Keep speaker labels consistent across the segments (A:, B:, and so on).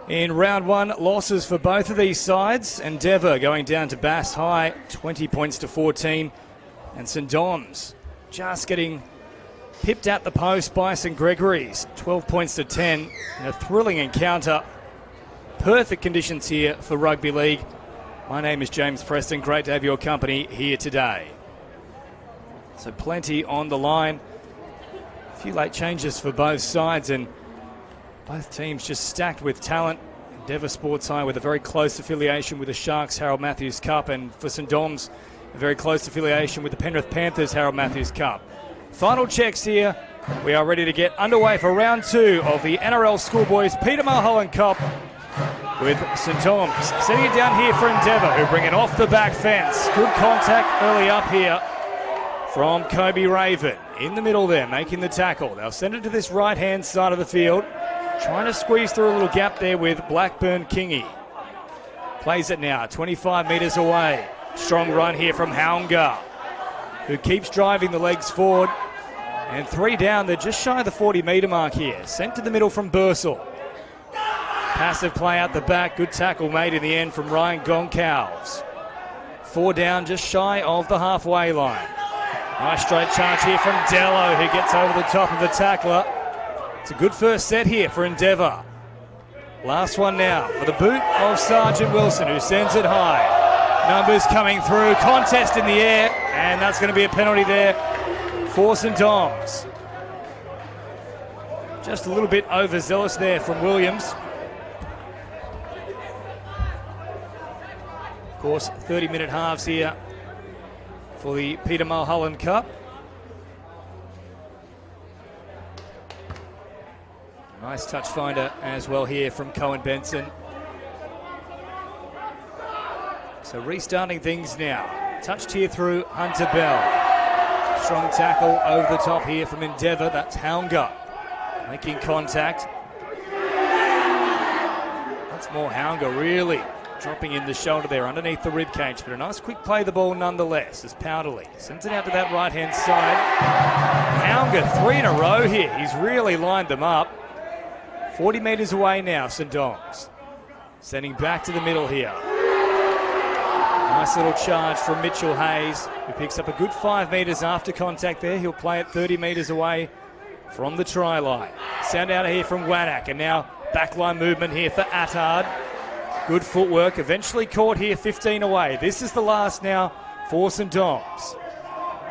A: In round one, losses for both of these sides. Endeavour going down to Bass High, 20 points to 14. And St Dom's just getting pipped at the post by St Gregory's, 12 points to 10. In a thrilling encounter. Perfect conditions here for rugby league. My name is James Preston. Great to have your company here today. So plenty on the line. A few late changes for both sides, and both teams just stacked with talent. Endeavour Sports High with a very close affiliation with the Sharks Harold Matthews Cup, and for St Dom's a very close affiliation with the Penrith Panthers Harold Matthews Cup. Final checks here. We are ready to get underway for round two of the NRL Schoolboys Peter Mulholland Cup, with St Dom's setting it down here for Endeavour, who bring it off the back fence. Good contact early up here from Kobe Raven. In the middle there, making the tackle. They'll send it to this right-hand side of the field. Trying to squeeze through a little gap there with Blackburn Kingy. Plays it now, 25 metres away. Strong run here from Haunga, who keeps driving the legs forward. And 3 down, they're just shy of the 40-metre mark here. Sent to the middle from Bursell. Passive play out the back. Good tackle made in the end from Ryan Goncalves. 4 down, just shy of the halfway line. Nice straight charge here from Dello, who gets over the top of the tackler. It's a good first set here for Endeavour. Last one now for the boot of Sergeant Wilson, who sends it high. Numbers coming through, contest in the air, and that's going to be a penalty there for St Dom's. Just a little bit overzealous there from Williams. Of course, 30-minute halves here for the Peter Mulholland Cup. Nice touch finder as well here from Cohen Benson. So restarting things now. Touched here through Hunter Bell. Strong tackle over the top here from Endeavour. That's Haunga making contact. That's more Haunga really dropping in the shoulder there underneath the rib cage, but a nice quick play the ball nonetheless as Powderly sends it out to that right-hand side. Haunga 3 in a row here. He's really lined them up. 40 metres away now, St Dom's. Sending back to the middle here. Nice little charge from Mitchell Hayes, who picks up a good 5 metres after contact there. He'll play it 30 metres away from the try line. Sound out here from Wanak, and now backline movement here for Attard. Good footwork, eventually caught here 15 away. This is the last now for St Dom's.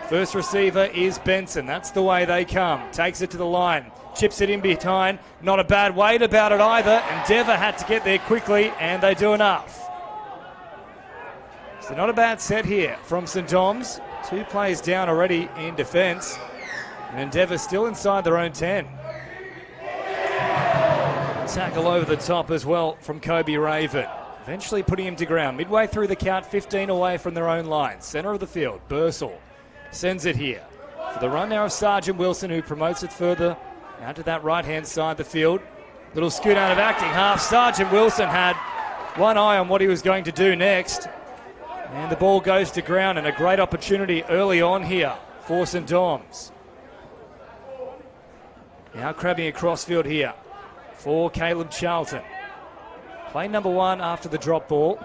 A: First receiver is Benson. That's the way they come. Takes it to the line. Chips it in behind. Not a bad weight about it either. Endeavour had to get there quickly, and they do enough. So not a bad set here from St Dom's. 2 plays down already in defence. And Endeavour still inside their own 10. Tackle over the top as well from Kobe Raven. Eventually putting him to ground. Midway through the count, 15 away from their own line. Centre of the field, Bursell sends it here. For the run now of Sergeant Wilson, who promotes it further out to that right-hand side of the field. Little scoot out of acting half. Sergeant Wilson had one eye on what he was going to do next. And the ball goes to ground, and a great opportunity early on here for St Dom's. Now crabbing across field here for Caleb Charlton. Play number 1 after the drop ball.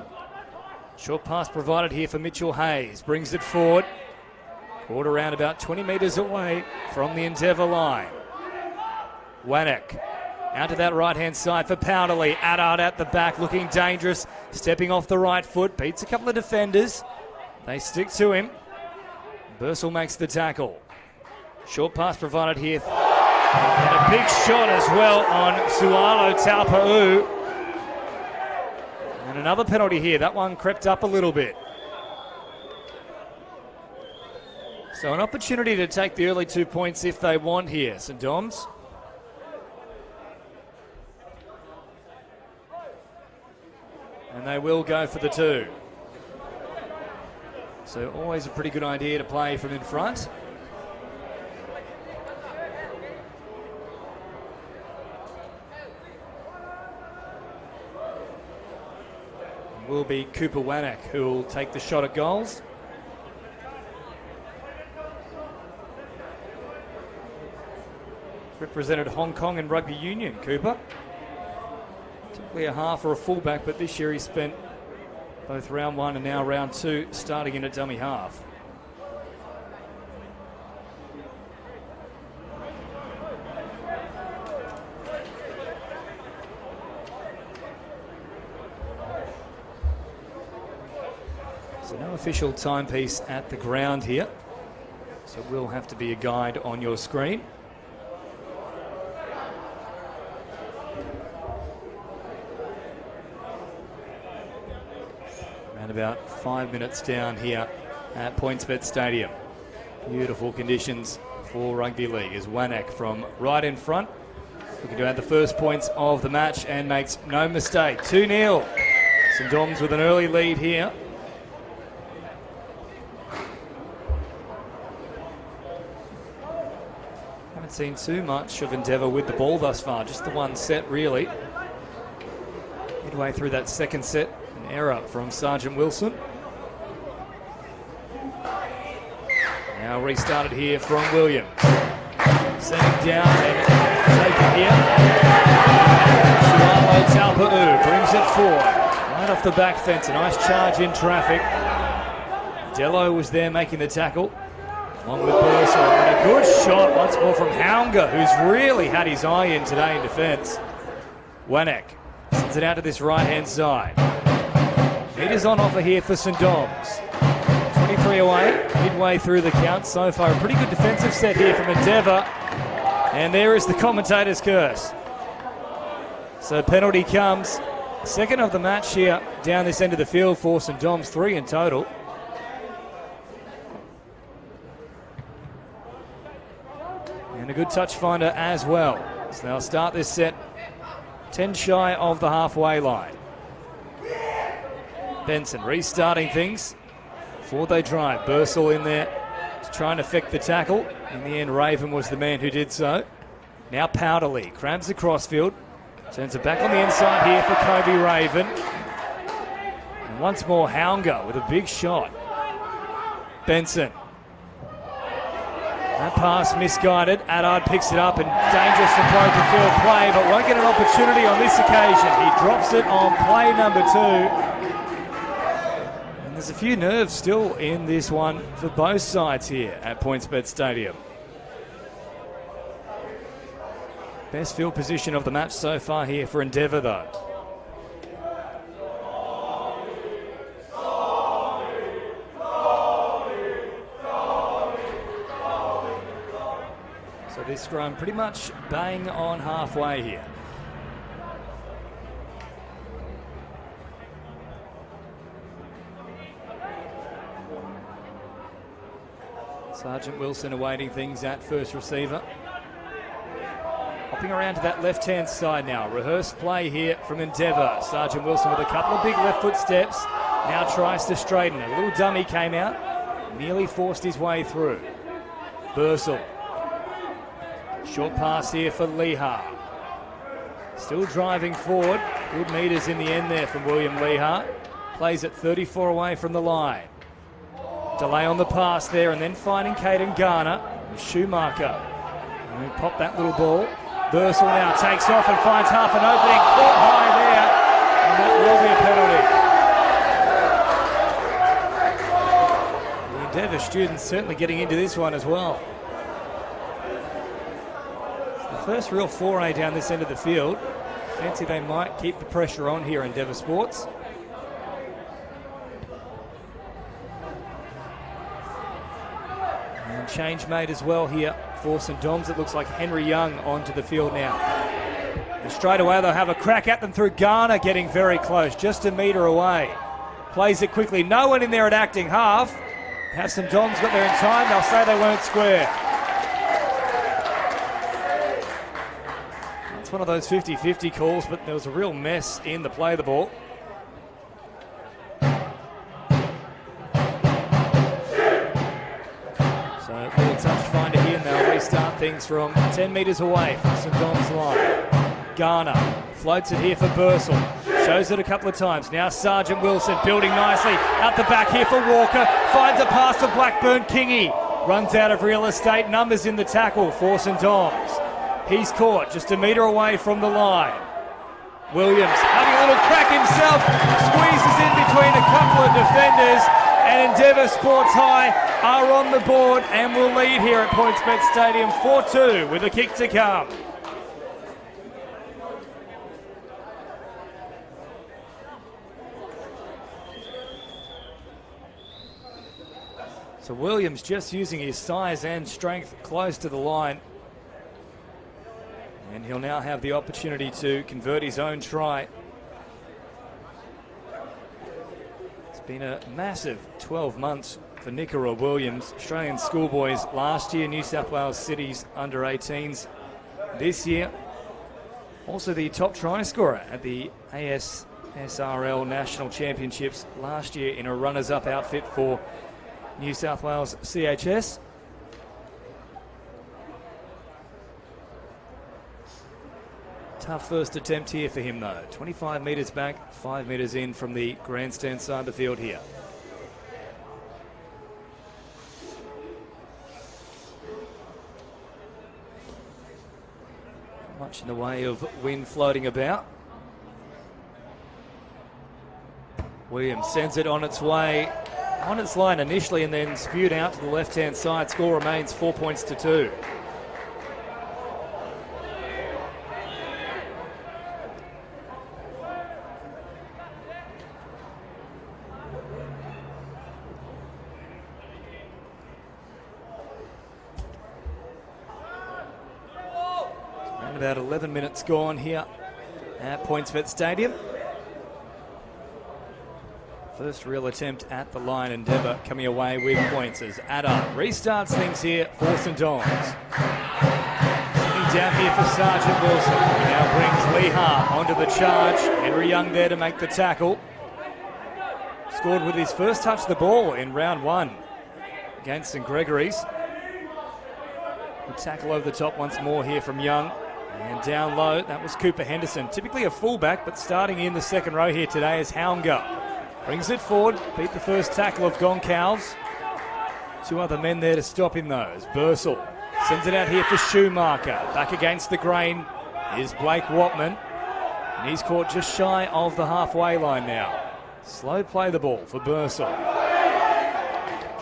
A: Short pass provided here for Mitchell Hayes. Brings it forward. Caught around about 20 metres away from the Endeavour line. Wanak out to that right-hand side for Powderly. Attard at the back, looking dangerous. Stepping off the right foot. Beats a couple of defenders. They stick to him. Bursell makes the tackle. Short pass provided here. And a big shot as well on Sualo Taupa'u. And another penalty here. That one crept up a little bit. So an opportunity to take the early 2 points if they want here, St Dom's. And they will go for the 2. So always a pretty good idea to play from in front. Will be Cooper Wanak who will take the shot at goals. Represented Hong Kong in rugby union, Cooper. typically a half or a fullback, but this year he spent both round 1 and now round 2 starting in at dummy half. So no official timepiece at the ground here, so it will have to be a guide on your screen. Around about 5 minutes down here at PointsBet Stadium. Beautiful conditions for rugby league as Wanak from right in front, looking to add the first points of the match and makes no mistake. 2-0. St Doms with an early lead here. Haven't seen too much of Endeavour with the ball thus far, just the one set really. Midway through that second set, an error from Sergeant Wilson. Now restarted here from William. Sending down and taken here. Shuamo Taupa'u brings it forward. Right off the back fence, a nice charge in traffic. Dello was there making the tackle. Along with Bursell, and a good shot once more from Haunga, who's really had his eye in today in defence. Wanak sends it out to this right-hand side. Meters on offer here for St Doms. 23 away, midway through the count so far. A pretty good defensive set here from Endeavour. And there is the commentator's curse. So penalty comes. Second of the match here down this end of the field for St Doms, 3 in total. And a good touch finder as well. So they'll start this set 10 shy of the halfway line. Benson restarting things before they drive. Bursell in there to try and effect the tackle. In the end, Raven was the man who did so. Now Powderly crabs the crossfield. Turns it back on the inside here for Kobe Raven. And once more Haunga with a big shot. Benson. That pass misguided. Addard picks it up and dangerous and broken field play, but won't get an opportunity on this occasion. He drops it on play number 2. And there's a few nerves still in this one for both sides here at PointsBet Stadium. Best field position of the match so far here for Endeavour though. So this scrum pretty much bang on halfway here. Sergeant Wilson awaiting things at first receiver. Hopping around to that left-hand side now. Rehearsed play here from Endeavour. Sergeant Wilson with a couple of big left foot steps. Now tries to straighten. A little dummy came out. Nearly forced his way through. Bursell. Short pass here for Lehar. Still driving forward. Good meters in the end there from William Lehar. Plays at 34 away from the line. Delay on the pass there and then finding Caden Garner. Schumacher. And we pop that little ball. Bursell now takes off and finds half an opening. Caught high there. And that will be a penalty. The Endeavour students certainly getting into this one as well. The first real foray down this end of the field. Fancy they might keep the pressure on here, Endeavour Sports. And change made as well here for St Doms. It looks like Henry Young onto the field now. And straight away they'll have a crack at them through Garner, getting very close, just a metre away. Plays it quickly. No one in there at acting half. Have St Doms got there in time? They'll say they weren't square. It's one of those 50-50 calls, but there was a real mess in the play of the ball. So a little touch finder here, and they'll restart things from 10 metres away from St Dom's line. Garner floats it here for Bursell. Shows it a couple of times. Now Sergeant Wilson building nicely. Out the back here for Walker. Finds a pass to Blackburn Kingy. Runs out of real estate. Numbers in the tackle for St Dom's. He's caught just a metre away from the line. Williams having a little crack himself, squeezes in between a couple of defenders, and Endeavour Sports High are on the board and will lead here at PointsBet Stadium 4-2 with a kick to come. So Williams just using his size and strength close to the line. And he'll now have the opportunity to convert his own try. It's been a massive 12 months for Nicola Williams. Australian schoolboys last year, New South Wales Cities under-18s this year. Also the top try scorer at the ASSRL National Championships last year in a runners-up outfit for New South Wales SHS. Tough first attempt here for him though. 25 metres back, 5 metres in from the grandstand side of the field here. Not much in the way of wind floating about. Williams sends it on its way, on its line initially and then spewed out to the left-hand side. Score remains 4-2. Around about 11 minutes gone here at PointsBet Stadium. First real attempt at the line. Endeavour coming away with points as Adder restarts things here for St Dom's. Sitting down here for Sergeant Wilson. He now brings Lee Hart onto the charge. Henry Young there to make the tackle. Scored with his first touch of the ball in round one against St Gregory's. A tackle over the top once more here from Young. And down low, that was Cooper Henderson. Typically a fullback, but starting in the second row here today is Haunga. Brings it forward, beat the first tackle of Goncalves. Two other men there to stop him though. Bursell sends it out here for Schumacher. Back against the grain is Blake Watman. And he's caught just shy of the halfway line now. Slow play the ball for Bursell.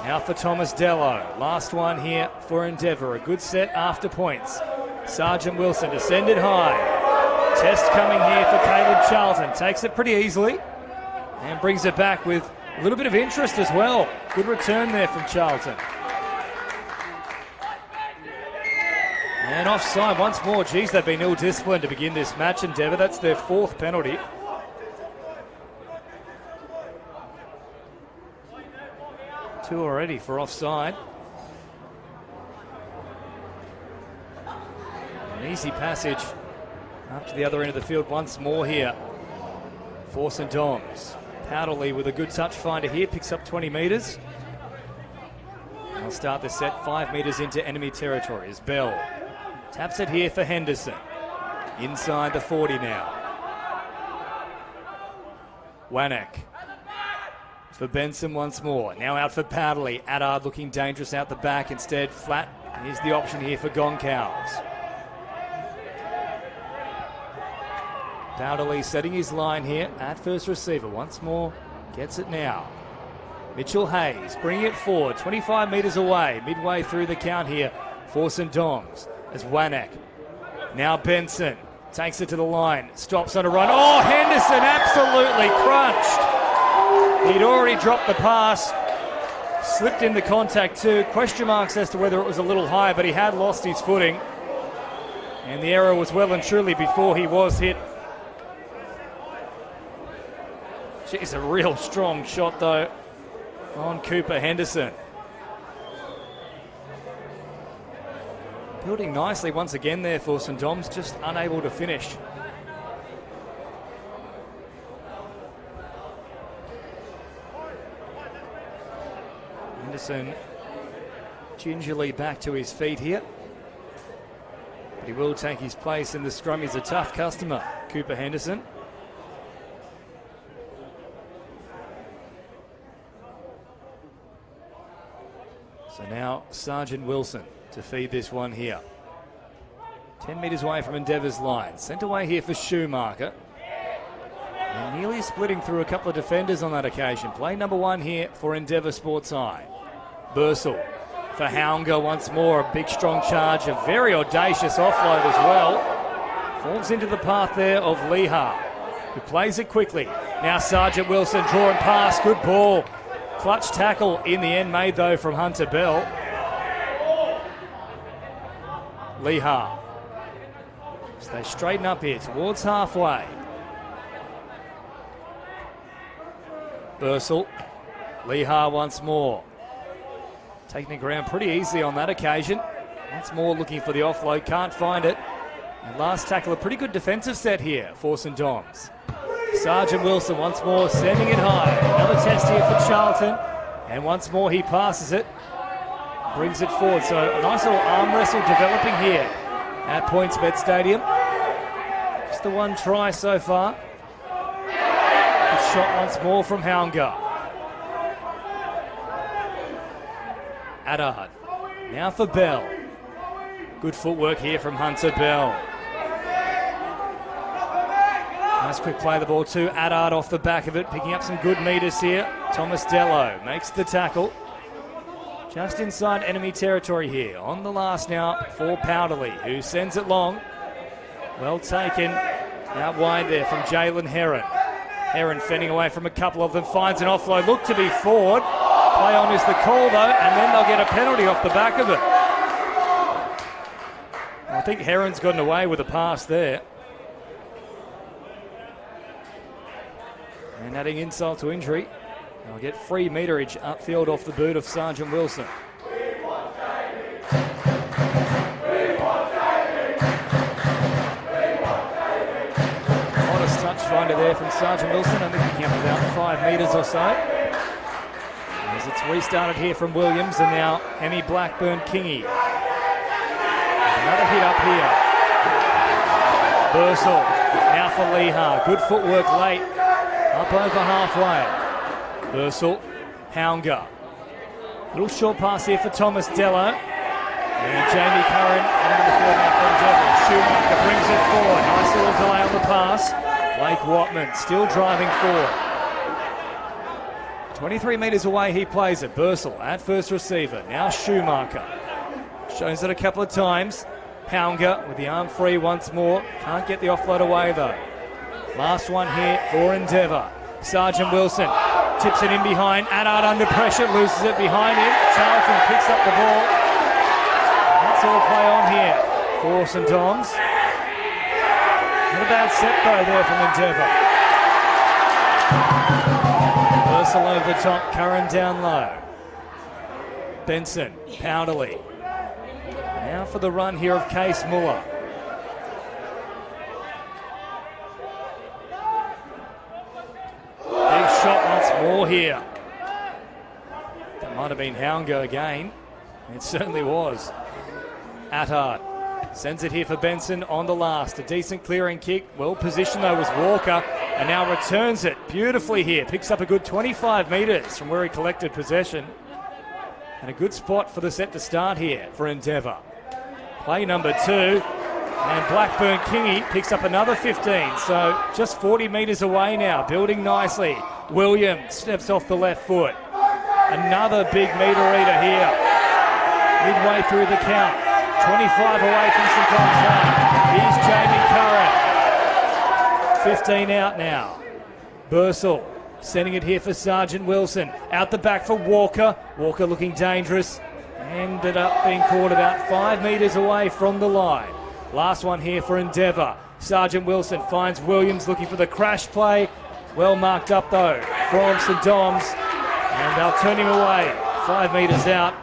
A: Now for Thomas Dello. Last one here for Endeavour. A good set after points. Sergeant Wilson to send it high. Test coming here for Caleb Charlton. Takes it pretty easily. And brings it back with a little bit of interest as well. Good return there from Charlton. And offside once more. Geez, they've been ill-disciplined to begin this match, Endeavour. That's their fourth penalty. Two already for offside. An easy passage up to the other end of the field once more here for St Dom's. Powderly with a good touch finder here, picks up 20 metres. They'll start the set 5 metres into enemy territory as Bell taps it here for Henderson. Inside the 40 now. Wanak for Benson once more. Now out for Powderly. Adard looking dangerous out the back. Instead, flat. Here's the option here for Goncalves. Powderly setting his line here at first receiver. Once more, gets it now. Mitchell Hayes bringing it forward, 25 metres away, midway through the count here for St Dom's. As Wanak, now Benson, takes it to the line, stops on a run. Oh, Henderson absolutely crunched. He'd already dropped the pass, slipped in the contact too. Question marks as to whether it was a little high, but he had lost his footing. And the error was well and truly before he was hit. She's a real strong shot though on Cooper Henderson. Building nicely once again there for St Dom's, just unable to finish. Henderson gingerly back to his feet here. But he will take his place in the scrum. He's a tough customer, Cooper Henderson. So now Sergeant Wilson to feed this one here. 10 metres away from Endeavour's line. Sent away here for Schumacher. And nearly splitting through a couple of defenders on that occasion. Play number 1 here for Endeavour Sports High. Bursell for Haunger once more. A big strong charge, a very audacious offload as well. Falls into the path there of Lehar, who plays it quickly. Now Sergeant Wilson drawing pass, good ball. Clutch tackle in the end made though from Hunter Bell. Lehar. So they straighten up here towards halfway. Bursell. Lehar once more. Taking the ground pretty easily on that occasion. Once more looking for the offload, can't find it. And last tackle, a pretty good defensive set here for St Dom's. Sergeant Wilson once more sending it high. Another test here for Charlton. And once more he passes it. Brings it forward. So a nice little arm wrestle developing here at PointsBet Stadium. Just the one try so far. Good shot once more from Haunger. Adard. Now for Bell. Good footwork here from Hunter Bell. Nice quick play of the ball too. Adard off the back of it, picking up some good meters here. Thomas Dello makes the tackle. Just inside enemy territory here. On the last now for Powderly, who sends it long. Well taken. Out wide there from Jalen Heron. Heron fending away from a couple of them, finds an offload. Look to be forward. Play on is the call though, and then they'll get a penalty off the back of it. I think Heron's gotten away with a pass there. And adding insult to injury, they'll get free meterage upfield off the boot of Sergeant Wilson. Modest touch finder there from Sergeant Wilson, only picking up about 5 metres or so. As it's restarted here from Williams, and now Hemi Blackburn Kingy. Another hit up here. Bursell, now for Lehar. Good footwork late. Up over halfway. Bursell, Haunger. Little short pass here for Thomas Dello. And Jamie Curran on the field now from Endeavour. Schumacher brings it forward. Nice little delay on the pass. Blake Watman still driving forward. 23 metres away he plays it. Bursell at first receiver. Now Schumacher. Shows it a couple of times. Haunger with the arm free once more. Can't get the offload away though. Last one here for Endeavour. Sergeant Wilson tips it in behind. Adard under pressure, loses it behind him. Charlton picks up the ball. That's all play on here for St Dom's. Not a bad set though there from Endeavour. Bursell over the top, Curran down low. Benson, Powderly. Now for the run here of Case Muller. Big shot once more here. That might have been Haunger again. It certainly was. Attard sends it here for Benson on the last. A decent clearing kick. Well positioned though was Walker. And now returns it beautifully here. Picks up a good 25 metres from where he collected possession. And a good spot for the set to start here for Endeavour. Play number 2. And Blackburn Kingy picks up another 15. So just 40 metres away now. Building nicely. Williams steps off the left foot. Another big meter eater here. Midway through the count. 25 away from St Thomas High. Here's Jamie Curran. 15 out now. Bursell sending it here for Sergeant Wilson. Out the back for Walker. Walker looking dangerous. Ended up being caught about 5 metres away from the line. Last one here for Endeavour. Sergeant Wilson finds Williams looking for the crash play. Well marked up though from St Dom's. And they'll turn him away. 5 metres out.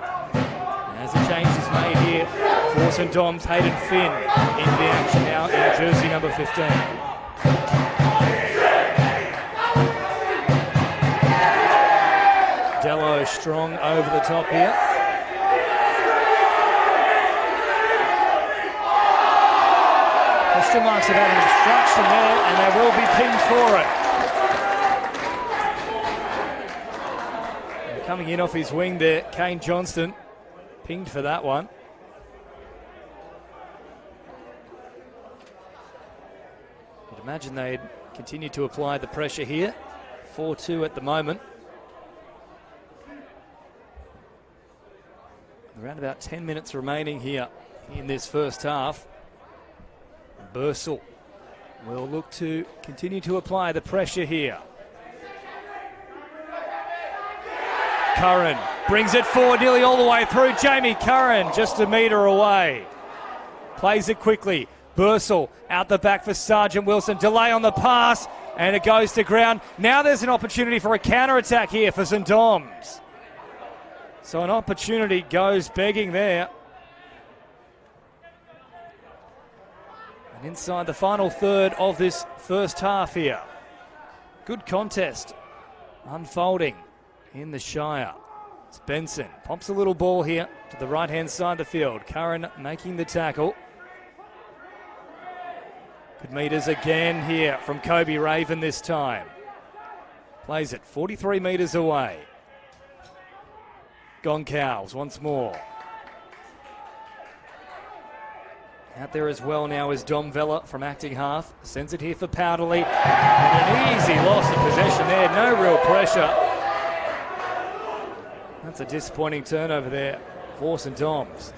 A: As a change is made here for St Dom's, Hayden Finn in the action now in jersey number 15. Dello strong over the top here. Question marks about an obstruction there, and they will be pinned for it. And coming in off his wing there, Kane Johnston, pinged for that one. You'd imagine they'd continue to apply the pressure here. 4-2 at the moment. Around about 10 minutes remaining here in this first half. Bursell will look to continue to apply the pressure here. Curran brings it forward nearly all the way through. Jamie Curran just a metre away. Plays it quickly. Bursell out the back for Sergeant Wilson. Delay on the pass and it goes to ground. Now there's an opportunity for a counter-attack here for St Dom's. So an opportunity goes begging there. And inside the final third of this first half here. Good contest unfolding in the Shire. It's Benson. Pops a little ball here to the right-hand side of the field. Curran making the tackle. Good metres again here from Kobe Raven this time. Plays it 43 metres away. Goncalves once more. Out there as well now is Dom Vella from acting half. Sends it here for Powderly. And an easy loss of possession there. No real pressure. That's a disappointing turnover there for St Dom's.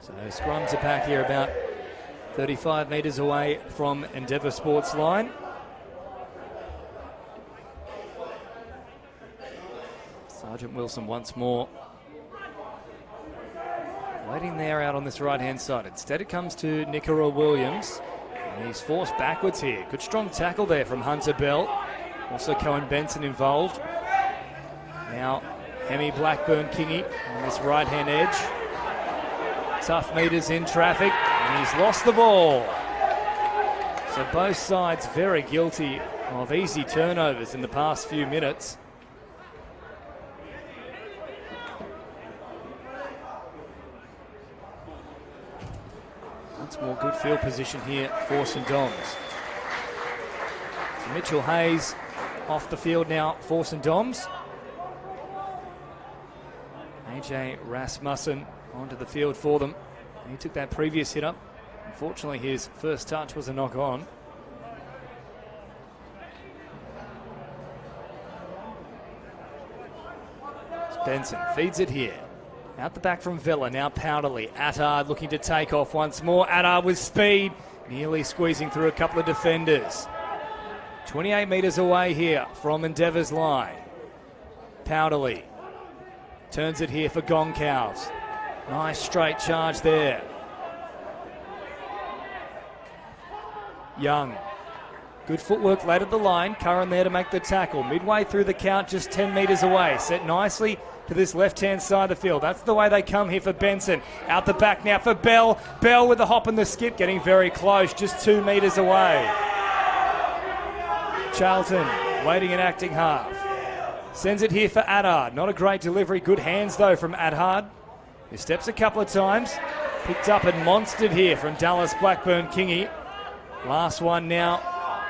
A: So scrums are back here about 35 metres away from Endeavour Sports line. Sergeant Wilson once more. Waiting there out on this right-hand side. Instead it comes to Nicola Williams. And he's forced backwards here. Good strong tackle there from Hunter Bell. Also Cohen Benson involved. Now Hemi Blackburn-Kingy on this right-hand edge. Tough metres in traffic. And he's lost the ball. So both sides very guilty of easy turnovers in the past few minutes. Once more good field position here for St Dom's. So Mitchell Hayes off the field now for St Dom's. AJ Rasmussen onto the field for them. He took that previous hit up. Unfortunately, his first touch was a knock on. Benson feeds it here. Out the back from Villa, now Powderly. Attard looking to take off once more. Attard with speed, nearly squeezing through a couple of defenders. 28 metres away here from Endeavour's line. Powderly turns it here for Goncalves. Nice straight charge there. Young. Good footwork late at the line. Curran there to make the tackle. Midway through the count, just 10 metres away. Set nicely to this left-hand side of the field. That's the way they come here for Benson. Out the back now for Bell. Bell with the hop and the skip, getting very close, just 2 metres away. Charlton waiting and acting half. Sends it here for Attard. Not a great delivery. Good hands, though, from Attard. He steps a couple of times. Picked up and monstered here from Dallas Blackburn-Kingy. Last one now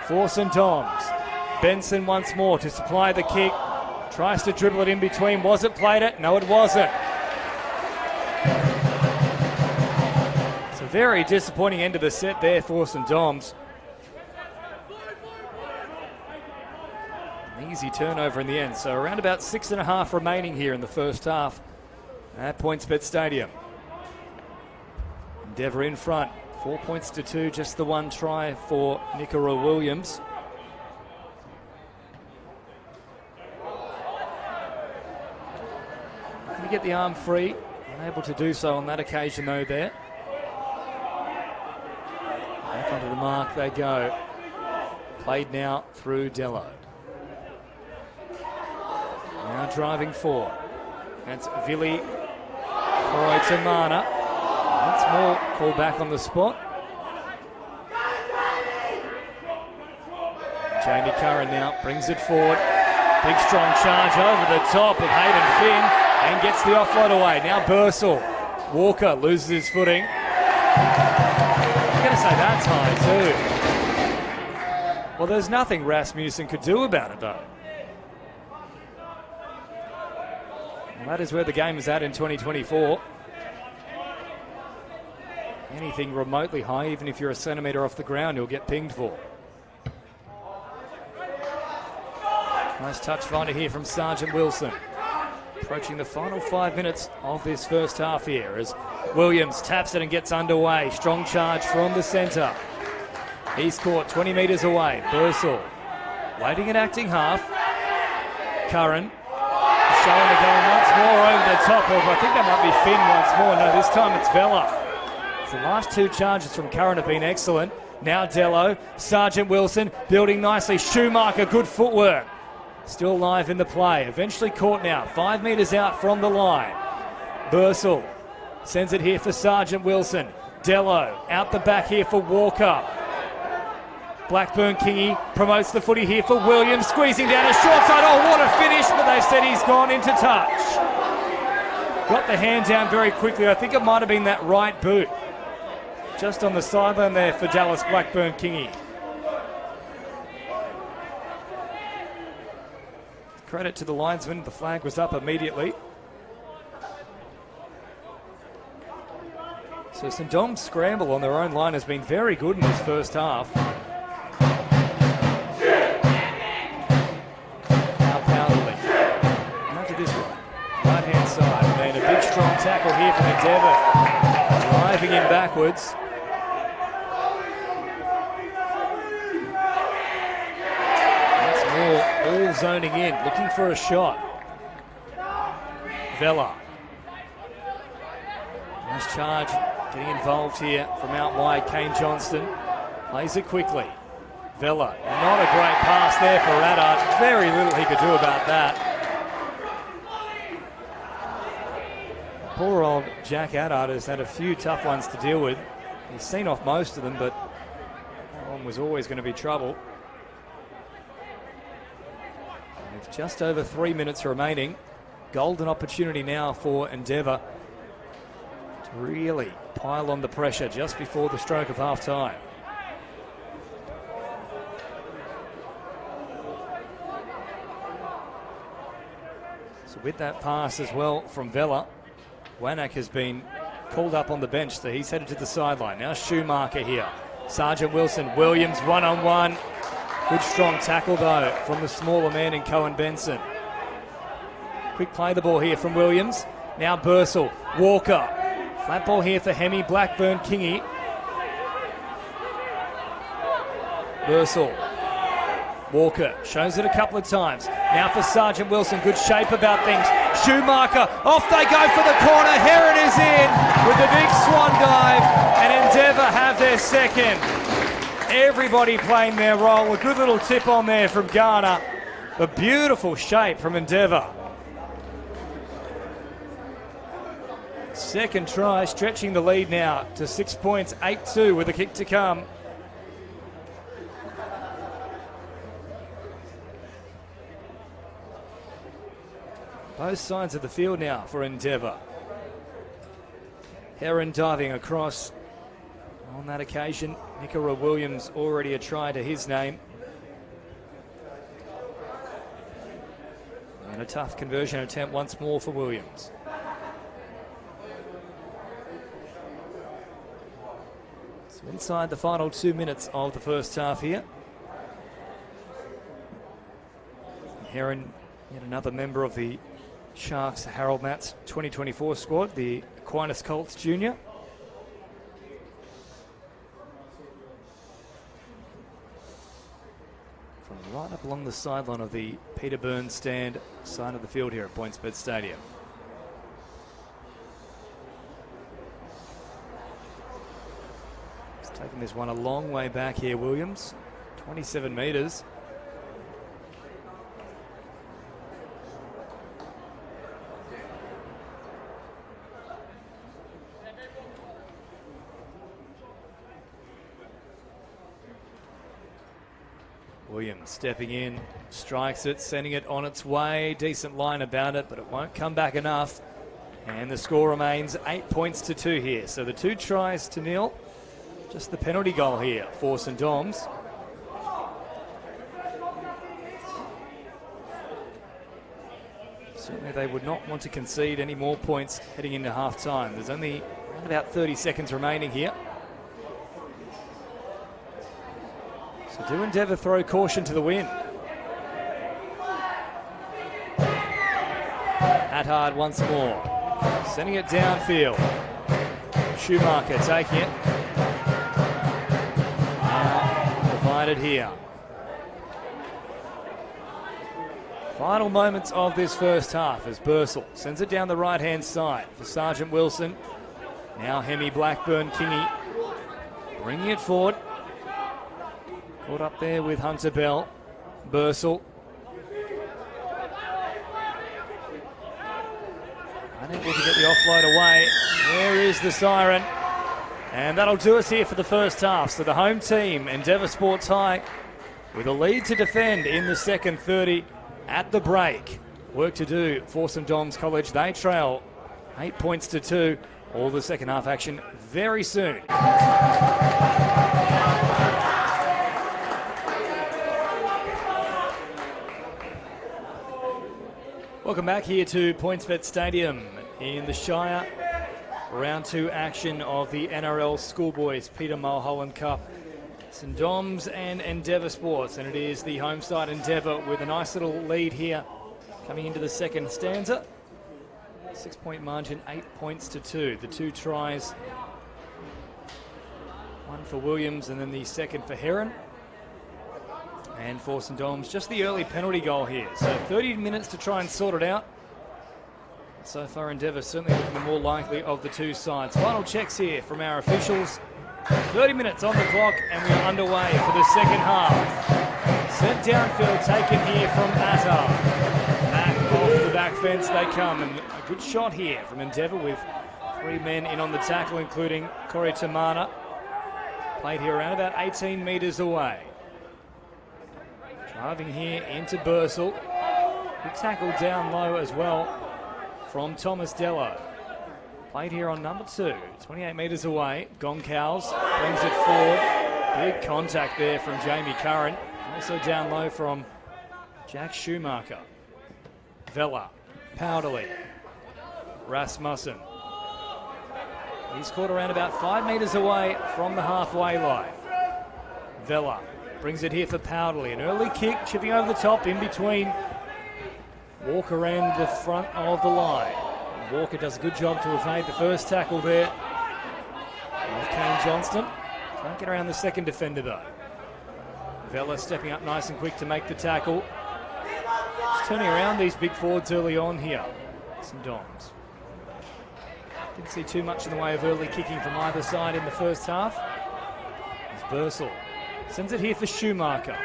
A: for St Dom's. Benson once more to supply the kick. Tries to dribble it in between. Was it played it? No, it wasn't. It's a very disappointing end of the set there for St Dom's. An easy turnover in the end. So around about 6.5 remaining here in the first half at PointsBet Stadium. Endeavour in front. 4 points to 2, just the one try for Nicola Williams. Going to get the arm free. Unable to do so on that occasion though there. Back onto the mark they go. Played now through Dello. Now driving forward. That's Vili Croy-Tamana. Once more, call back on the spot. Jamie Curran now brings it forward. Big strong charge over the top of Hayden Finn. and gets the offload away. Now Bursell. Walker loses his footing. I'm going to say that's high too. Well, there's nothing Rasmussen could do about it though. Well, that is where the game is at in 2024. Anything remotely high, even if you're a centimetre off the ground, you'll get pinged for. Nice touch finder here from Sergeant Wilson. Approaching the final 5 minutes of this first half here as Williams taps it and gets underway. Strong charge from the centre. He's caught 20 metres away. Bursell waiting and acting half. Curran showing the going once more over the top of, I think that might be Finn once more. No, this time it's Vella. The last two charges from Curran have been excellent. Now Dello, Sergeant Wilson building nicely. Schumacher, good footwork. Still live in the play. Eventually caught now. 5 metres out from the line. Bursell sends it here for Sergeant Wilson. Dello out the back here for Walker. Blackburn Kingy promotes the footy here for Williams. Squeezing down a short side. Oh, what a finish. But they've said he's gone into touch. Got the hand down very quickly. I think it might have been that right boot. Just on the sideline there for Dallas Blackburn Kingy. Credit to the linesman, the flag was up immediately. So St Dom's scramble on their own line has been very good in this first half. Now Powderly. Now to this one. Right hand side. And a big strong tackle here from Endeavour. Driving in backwards. All zoning in, looking for a shot. Vella. Nice charge, getting involved here from out wide. Kane Johnston plays it quickly. Vella, not a great pass there for Addard. Very little he could do about that. Poor old Jack Addard has had a few tough ones to deal with. He's seen off most of them, but that one was always going to be trouble. With just over 3 minutes remaining, golden opportunity now for Endeavour to really pile on the pressure just before the stroke of half time. So with that pass as well from Vella, Wanak has been called up on the bench, so he's headed to the sideline. Now Schumacher here. Sergeant Wilson, Williams one-on-one. Good strong tackle though from the smaller man in Cohen Benson. Quick play the ball here from Williams. Now Bursell, Walker. Flat ball here for Hemi, Blackburn, Kingy. Bursell. Walker shows it a couple of times. Now for Sergeant Wilson, good shape about things. Schumacher, off they go for the corner. Heron is in with the big swan dive, and Endeavour have their second. Everybody playing their role. A good little tip on there from Garner. A beautiful shape from Endeavour. Second try, stretching the lead now to 6 points, 8-2 with a kick to come. Both sides of the field now for Endeavour. Heron diving across. On that occasion, Nicola Williams already a try to his name. And a tough conversion attempt once more for Williams. So inside the final 2 minutes of the first half here. Heron, yet another member of the Sharks Harold Matt's 2024 squad, the Aquinas Colts Junior. From right up along the sideline of the Peter Burns stand side of the field here at PointsBet Stadium. He's taking this one a long way back here, Williams. 27 metres. Williams stepping in, strikes it, sending it on its way. Decent line about it, but it won't come back enough. And the score remains 8 points to 2 here. So the 2 tries to nil. Just the penalty goal here for St Dom's. Certainly they would not want to concede any more points heading into half-time. There's only around about 30 seconds remaining here. So do Endeavour throw caution to the wind? Attard once more, sending it downfield. Schumacher taking it. Now provided here. Final moments of this first half as Bursell sends it down the right-hand side for Sergeant Wilson. Now Hemi Blackburn Kingy bringing it forward. Caught up there with Hunter Bell. Bursell. Unable to get the offload away. There is the siren. And that'll do us here for the first half. So the home team, Endeavour Sports High, with a lead to defend in the second 30 at the break. Work to do for St Dom's College. They trail 8 points to 2. All the second half action very soon. Welcome back here to PointsBet Stadium in the Shire. Round 2 action of the NRL Schoolboys Peter Mulholland Cup. St Dom's and Endeavour Sports, and it is the home side Endeavour with a nice little lead here coming into the second stanza. 6 point margin, 8 points to 2. The 2 tries, one for Williams and then the second for Heron. And for St Dom's, just the early penalty goal here. So 30 minutes to try and sort it out. So far Endeavour certainly looking the more likely of the 2 sides. Final checks here from our officials. 30 minutes on the clock and we are underway for the second half. Sent downfield taken here from Attard. Back off the back fence they come, and a good shot here from Endeavour with 3 men in on the tackle, including Corey Tamana. Played here around about 18 metres away. Driving here into Bursell. Good tackle down low as well from Thomas Dello. Played here on number 2, 28 metres away. Goncalves brings it forward. Big contact there from Jamie Curran. Also down low from Jack Schumacher. Vella, Powderly, Rasmussen. He's caught around about 5 metres away from the halfway line. Vella brings it here for Powderly. An early kick, chipping over the top in between Walker and the front of the line. Walker does a good job to evade the first tackle there of Kane Johnston. Can't get around the second defender though. Vella stepping up nice and quick to make the tackle. Just turning around these big forwards early on here. St Dom's. Didn't see too much in the way of early kicking from either side in the first half. As Bursell sends it here for Schumacher.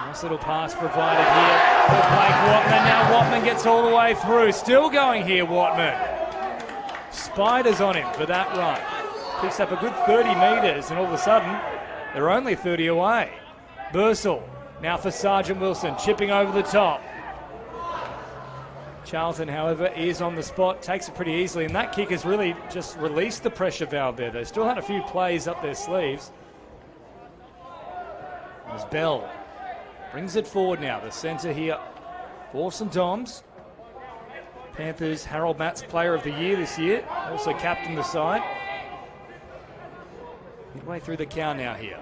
A: Nice little pass provided here for Blake Watman. Now Watman gets all the way through. Still going here, Watman. Spiders on him for that run. Picks up a good 30 metres and all of a sudden they're only 30 away. Bursell now for Sergeant Wilson, chipping over the top. Charlton, however, is on the spot, takes it pretty easily, and that kick has really just released the pressure valve there. They still had a few plays up their sleeves. As Bell brings it forward now, the centre here for St Dom's. Panthers, Harold Matz, Player of the Year this year, also captained the side. Midway through the count now here.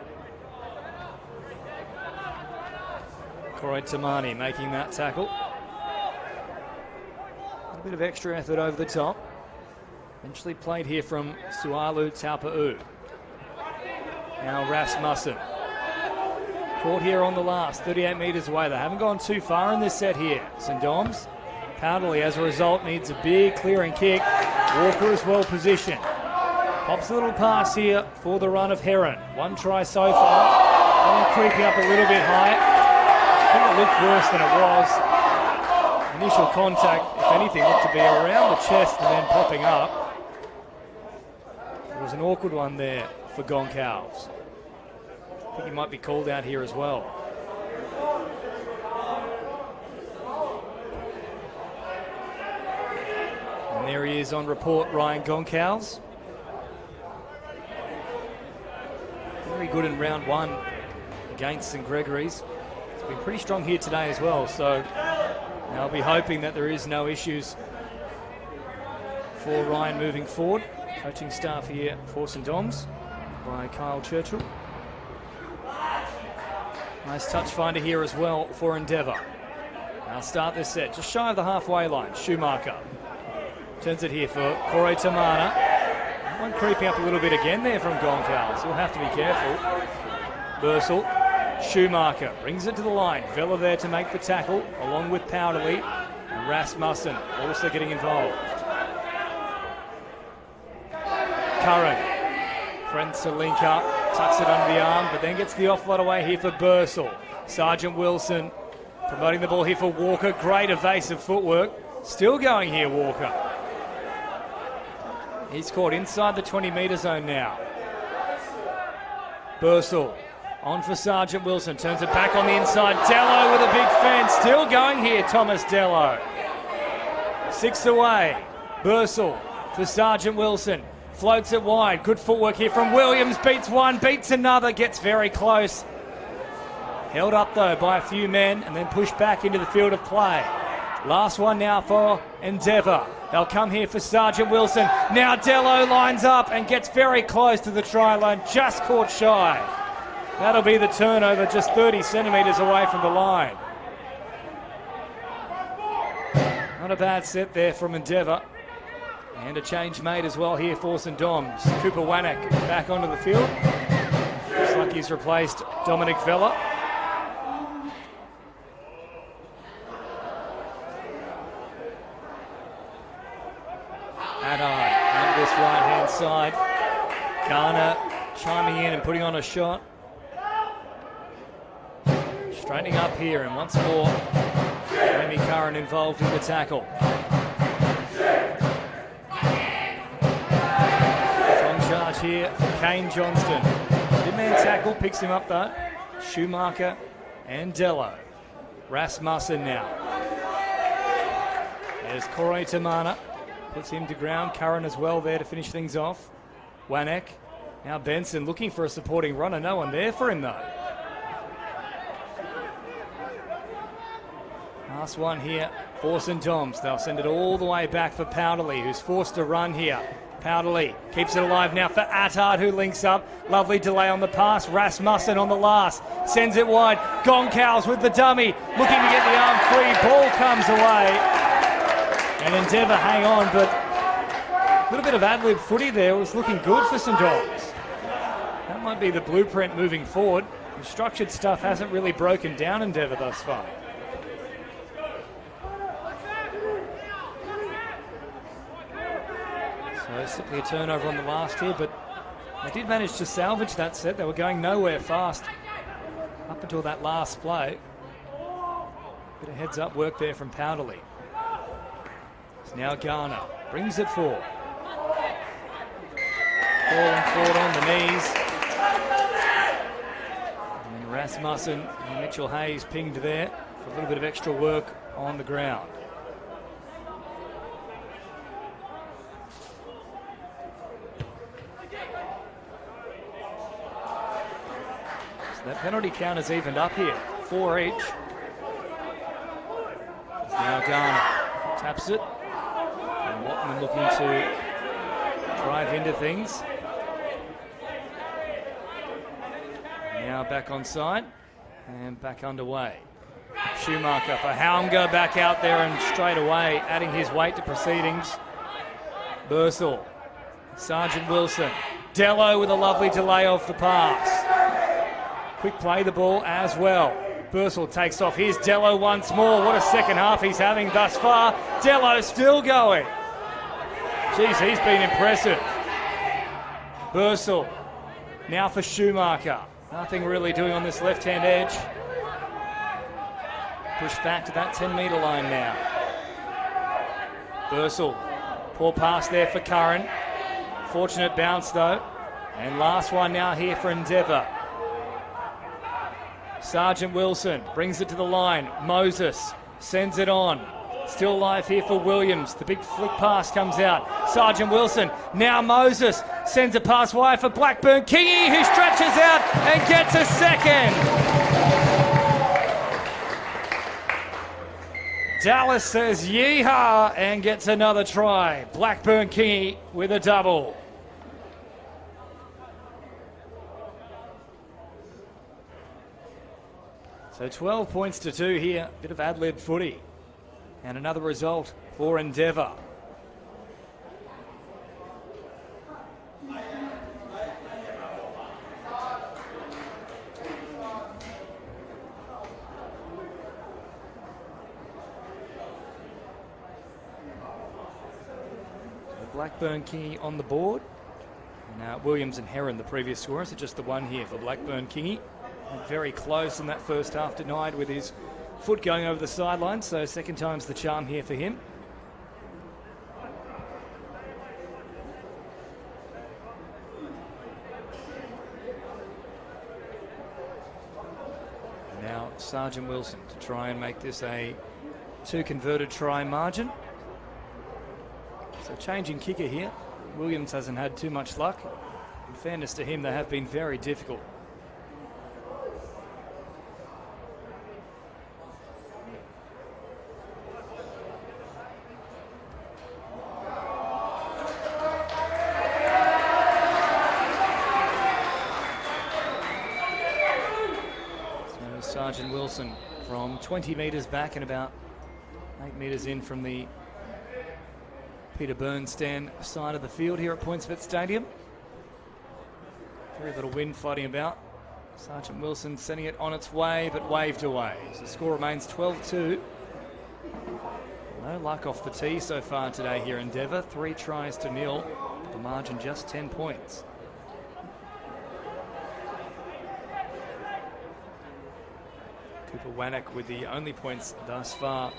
A: Corey Tamani making that tackle. A bit of extra effort over the top. Eventually played here from Sualu Taupa'u. Now Rasmussen. Caught here on the last, 38 metres away. They haven't gone too far in this set here. St Dom's. Powderly, as a result, needs a big clearing kick. Walker is well positioned. Pops a little pass here for the run of Heron. 1 try so far. Only creeping up a little bit high. I think it looked worse than it was. Initial contact, if anything, looked to be around the chest and then popping up. It was an awkward one there for Goncalves. I think he might be called out here as well. there he is on report, Ryan Goncalves. Very good in round one against St Gregory's. He's been pretty strong here today as well, so I'll be hoping that there is no issues for Ryan moving forward. Coaching staff here for St Doms by Kyle Churchill. Nice touch finder here as well for Endeavour. I'll start this set just shy of the halfway line. Schumacher turns it here for Corey Tamana. One creeping up a little bit again there from Goncalves. He'll have to be careful. Bursell, Schumacher brings it to the line. Vella there to make the tackle, along with Powderly. And Rasmussen also getting involved. Curran, friends to link up, tucks it under the arm, but then gets the offload away here for Bursell. Sergeant Wilson promoting the ball here for Walker. Great evasive footwork. Still going here, Walker. He's caught inside the 20-metre zone now. Bursell on for Sergeant Wilson. Turns it back on the inside. Dello with a big fence. Still going here, Thomas Dello. 6 away. Bursell for Sergeant Wilson. Floats it wide. Good footwork here from Williams. Beats one, beats another. Gets very close. Held up, though, by a few men and then pushed back into the field of play. Last one now for Endeavour. They'll come here for Sergeant Wilson. Now Dello lines up and gets very close to the try line. Just caught shy. That'll be the turnover, just 30 centimetres away from the line. Not a bad set there from Endeavour. And a change made as well here for St Doms. Cooper Wanek back onto the field. Looks like he's replaced Dominic Vella. Under this right-hand side. Garner chiming in and putting on a shot. Straightening up here, and once more, Jamie Curran involved in the tackle. Strong charge here for Kane Johnston. Two-man tackle, picks him up though. Schumacher and Dello. Rasmussen now. There's Corey Tamana. Puts him to ground. Curran as well there to finish things off. Wanek. Now Benson looking for a supporting runner. No one there for him though. Last one here for St Doms. They'll send it all the way back for Powderly, who's forced to run here. Powderly keeps it alive now for Attard, who links up. Lovely delay on the pass. Rasmussen on the last. Sends it wide. Goncalves with the dummy. Looking to get the arm free. Ball comes away. And Endeavour hang on, but a little bit of ad-lib footy there. It was looking good for St Doms. That might be the blueprint moving forward. The structured stuff hasn't really broken down Endeavour thus far. So simply a turnover on the last here, but they did manage to salvage that set. They were going nowhere fast up until that last play. Bit of heads-up work there from Powderly. Now Garner brings it forward. Falling forward on the knees. And Rasmussen and Mitchell Hayes pinged there for a little bit of extra work on the ground. So that penalty count is evened up here. 4 each. Now Garner taps it. Watman looking to drive into things. Now back on side and back underway. Schumacher for Haunga back out there and straight away adding his weight to proceedings. Bursell, Sergeant Wilson. Dello with a lovely delay off the pass. Quick play the ball as well. Bursell takes off. Here's Dello once more. What a second half he's having thus far. Dello still going. Geez, he's been impressive. Bursell now for Schumacher. Nothing really doing on this left-hand edge. Pushed back to that 10-metre line now. Bursell, poor pass there for Curran. Fortunate bounce though. And last one now here for Endeavour. Sergeant Wilson brings it to the line. Moses sends it on. Still live here for Williams. The big flick pass comes out. Sergeant Wilson. Now Moses sends a pass wide for Blackburn Kingy, who stretches out and gets a second. Dallas says yeehaw and gets another try. Blackburn Kingy with a double. So 12 points to 2 here. Bit of ad-lib footy. And another result for Endeavour. Blackburn Kingy on the board. And Williams and Heron, the previous scorers, so just the one here for Blackburn Kingy. Very close in that first half, denied with his foot going over the sideline, so second time's the charm here for him. Now Sergeant Wilson to try and make this a 2 converted try margin. So changing kicker here. Williams hasn't had too much luck. In fairness to him, they have been very difficult. Sergeant Wilson from 20 metres back and about 8 metres in from the Peter Burns stand side of the field here at PointsBet Stadium. Very little wind floating about. Sergeant Wilson sending it on its way, but waved away. So the score remains 12-2. No luck off the tee so far today here in Endeavour. 3 tries to 0. The margin just 10 points. Cooper Wannock with the only points thus far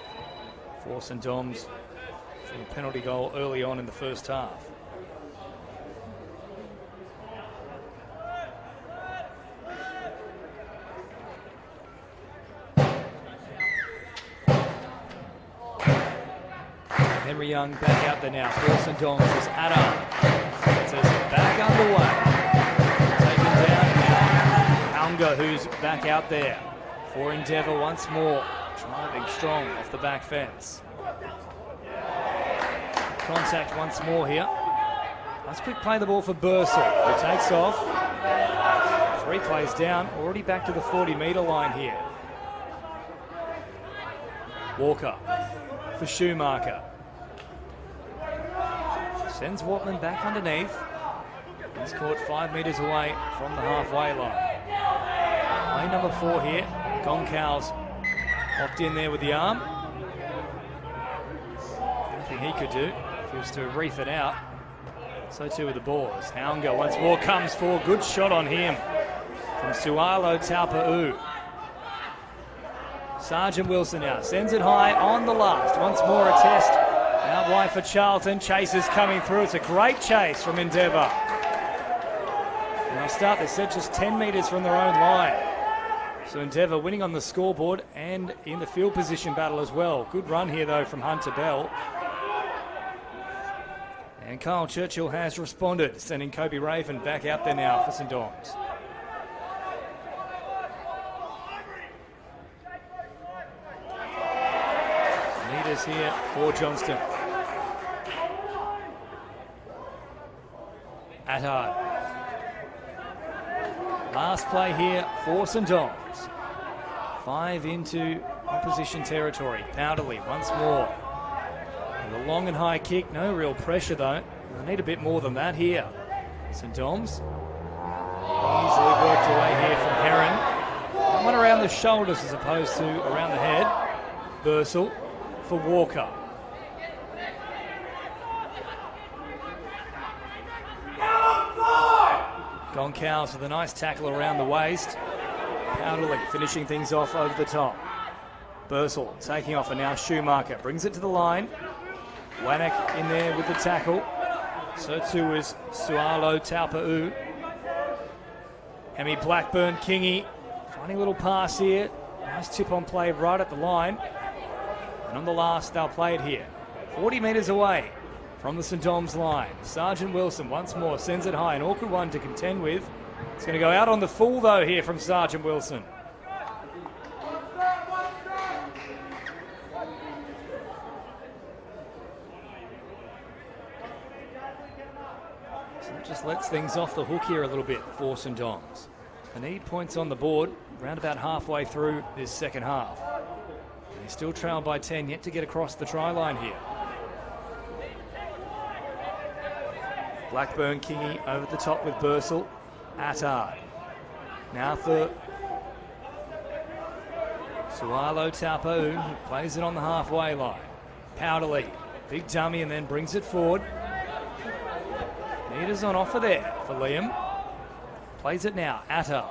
A: for St Dom's from a penalty goal early on in the first half. Henry Young back out there now for St Dom's as Adam gets us back underway. Taken down now. Alga, who's back out there for Endeavour once more, driving strong off the back fence. Contact once more here. Let's quick play the ball for Bursell, who takes off. 3 plays down, already back to the 40-metre line here. Walker for Schumacher. Sends Watman back underneath. He's caught 5 metres away from the halfway line. Play number 4 here. Goncalves locked in there with the arm. Nothing he could do if he was to reef it out. So too with the Boars. Haunga once more comes for. Good shot on him from Sualo Taupa'u. Sergeant Wilson now sends it high on the last. Once more a test. Out wide for Charlton. Chasers coming through. It's a great chase from Endeavour. And they'll start this set just 10 metres from their own line. So Endeavour winning on the scoreboard and in the field position battle as well. Good run here though from Hunter Bell. And Kyle Churchill has responded, sending Kobe Raven back out there now for St Dom's. Meters here for Johnston. Attard. Last play here for St Dom's. 5 into opposition territory. Powderly once more. With a long and high kick. No real pressure though. They need a bit more than that here. St Dom's. Easily worked away here from Heron. That one around the shoulders as opposed to around the head. Bursell for Walker. Goncalves with a nice tackle around the waist. Powderly finishing things off over the top. Bursell taking off, and now Schumacher brings it to the line. Wannock in there with the tackle. So too is Sualo Taupa'u. Hemi Blackburn Kingy finding a little pass here. Nice tip on play right at the line. And on the last, they'll play it here. 40 metres away from the St Dom's line. Sergeant Wilson once more sends it high. An awkward one to contend with. It's going to go out on the full, though, here from Sergeant Wilson. So that just lets things off the hook here a little bit for St Dom's. They need points on the board around about halfway through this second half. They still trail by 10, yet to get across the try line here. Blackburn Kingy over the top with Bursell. Attard. Now for Sualo Taupau, who plays it on the halfway line. Powderly, big dummy, and then brings it forward. Meters on offer there for Liam. Plays it now, Attard.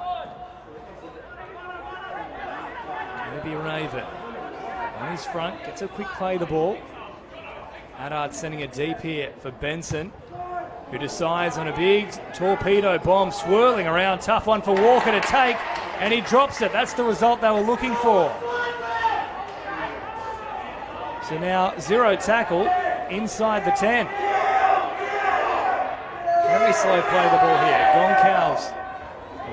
A: Maybe Raven. On his front, gets a quick play the ball. Attard sending it deep here for Benson, who decides on a big torpedo bomb swirling around. Tough one for Walker to take, and he drops it. That's the result they were looking for. So now 0 tackle inside the 10. Very slow play the ball here. Goncalves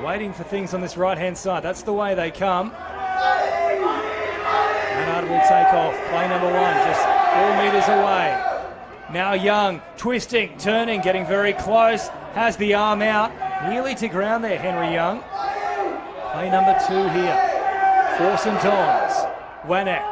A: waiting for things on this right-hand side. That's the way they come. Attard will take off. Play number 1, just 4 metres away. Now Young, twisting, turning, getting very close. Has the arm out. Nearly to ground there, Henry Young. Play number 2 here for St Dom's. Wanek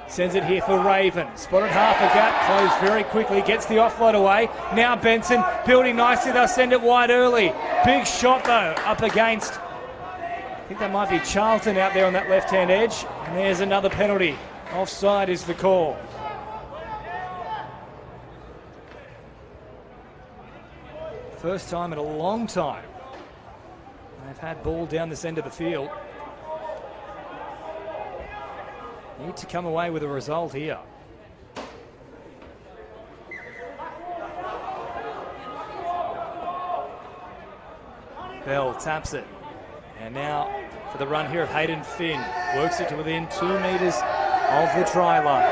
A: sends it here for Raven. Spotted half a gap, closed very quickly, gets the offload away. Now Benson, building nicely, they'll send it wide early. Big shot though, up against, I think that might be Charlton out there on that left-hand edge. And there's another penalty. Offside is the call. First time in a long time they've had ball down this end of the field. Need to come away with a result here. Bell taps it. And now for the run here of Hayden Finn. Works it to within 2 metres of the try line.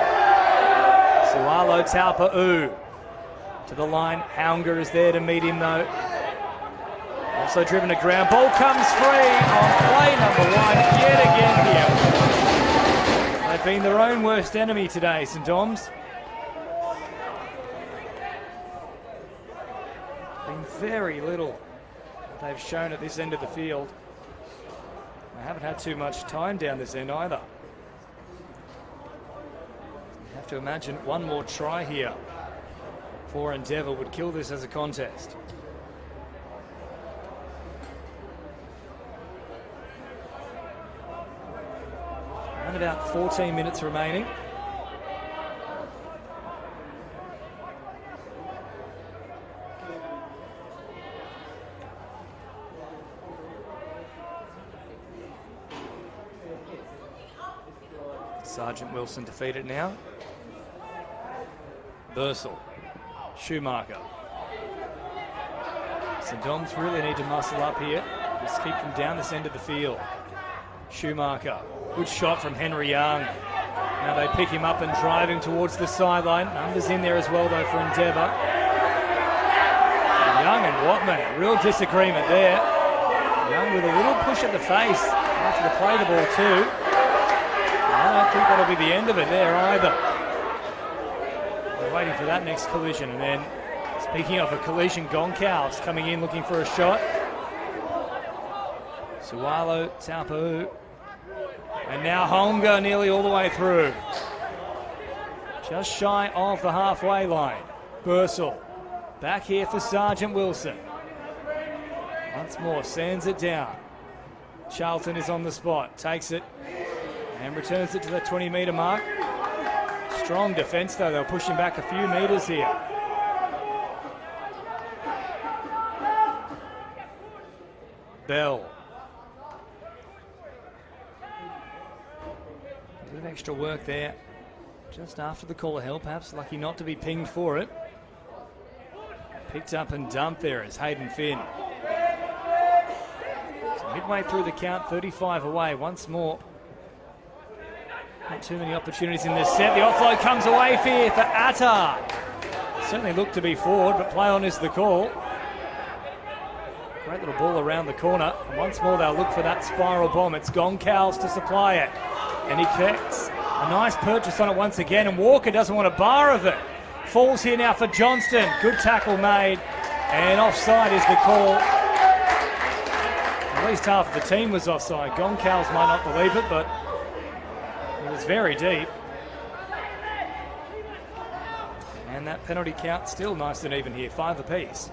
A: Sualo Taupau to the line. Haunger is there to meet him though. Also driven to ground. Ball comes free on play number 1 yet again here. They've been their own worst enemy today, St Dom's. Been very little they've shown at this end of the field. They haven't had too much time down this end either. You have to imagine one more try here for Endeavour would kill this as a contest. And about 14 minutes remaining. Sergeant Wilson defeated now. Bursell. Schumacher. St Dom's really need to muscle up here. Just keep them down this end of the field. Schumacher. Good shot from Henry Young. Now they pick him up and drive him towards the sideline. Numbers in there as well though for Endeavour. And Young and Watman, a real disagreement there. Young with a little push at the face after the play the ball too. I don't think that'll be the end of it there either. We're waiting for that next collision. And then, speaking of a collision, Goncalves coming in looking for a shot. Sualo Taupau. And now Honga nearly all the way through. Just shy of the halfway line. Bursell back here for Sergeant Wilson. Once more, sends it down. Charlton is on the spot, takes it and returns it to the 20-metre mark. Strong defence though, they'll push him back a few metres here. Bell. A bit of extra work there. Just after the call of hell, perhaps lucky not to be pinged for it. Picked up and dumped there is Hayden Finn. So midway through the count, 35 away once more. Not too many opportunities in this set. The offload comes away here for Attard. Certainly looked to be forward, but play on is the call. Great little ball around the corner. And once more, they'll look for that spiral bomb. It's Goncalves to supply it. And he connects. A nice purchase on it once again, and Walker doesn't want a bar of it. Falls here now for Johnston. Good tackle made. And offside is the call. At least half of the team was offside. Goncalves might not believe it, but it was very deep. And that penalty count still nice and even here, 5 apiece.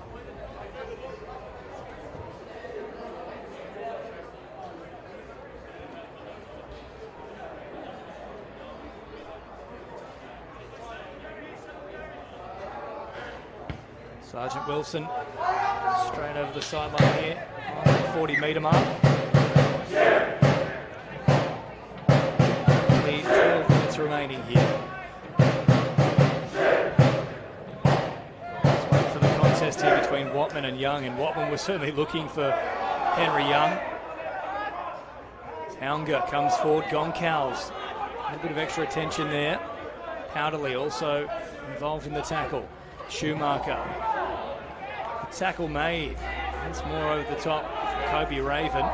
A: Sergeant Wilson straight over the sideline here on the 40-metre mark. Only 12 minutes remaining here. Let's wait for the contest here between Watman and Young, and Watman was certainly looking for Henry Young. Haunger comes forward, Goncalves. A bit of extra attention there. Powderly also involved in the tackle. Schumacher. Tackle made. Once more over the top for Kobe Raven.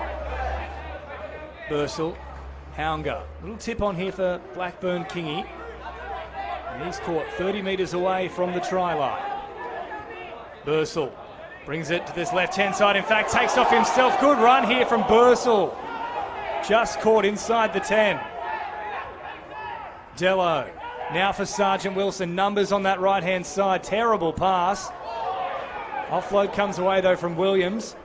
A: Bursell. Haunger. Little tip on here for Blackburn Kingy. And he's caught 30 metres away from the try line. Bursell brings it to this left-hand side. In fact, takes off himself. Good run here from Bursell. Just caught inside the 10. Dello. Now for Sergeant Wilson. Numbers on that right-hand side. Terrible pass. Offload comes away, though, from Williams.